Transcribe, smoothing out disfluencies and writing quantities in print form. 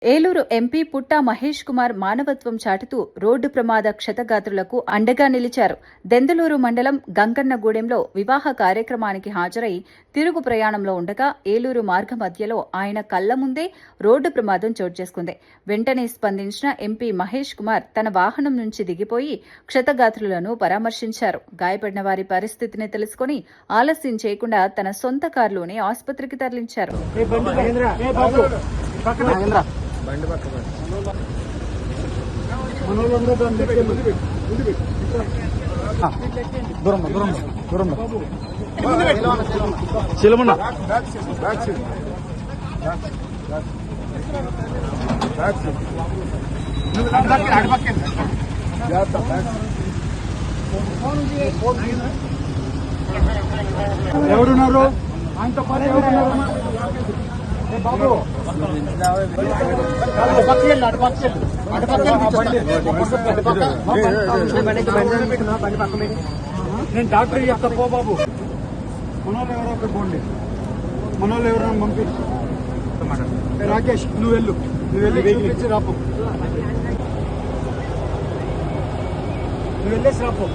Eluru MP పుట్టా మహేష్ కుమార్ మానవత్వం చాటుతూ road ప్రమాద క్షతగాత్రులకు అండగా నిలిచారు. దెందులూరు మండలం గంగన్నగూడెంలో వివాహ కార్యక్రమానికి హాజరై తిరుగు ప్రయాణంలో ఉండగా ఏలూరు మార్గ మధ్యలో ఆయన కళ్ల ముందే రోడ్డు ప్రమాదం చోటు చేసుకుంది. వెంటనే స్పందించిన ఎంపీ మహేష్ కుమార్ తన వాహనం నుంచి దిగిపోయి క్షతగాత్రులను పరామర్శించారు. గాయపడిన వారి పరిస్థితిని తెలుసుకుని ఆలస్యం చేయకుండా తన సొంత కారులోనే ఆసుపత్రికి తరలించారు. బండి పక్క దూరం దూరం దూరం చిలమన్న ఎవరున్నారు ఆయనతో పాటు ఎవరున్నారు బాబు నేను డాక్టర్ చెప్తా పో బాబు. మనోళ్ళు ఎవరో ఒకటి పోండి. మనోళ్ళు ఎవరైనా పంపించు. రాకేష్ నువ్వు వెళ్ళి చూపించి రాపో. నువ్వు వెళ్ళేసి రాపో.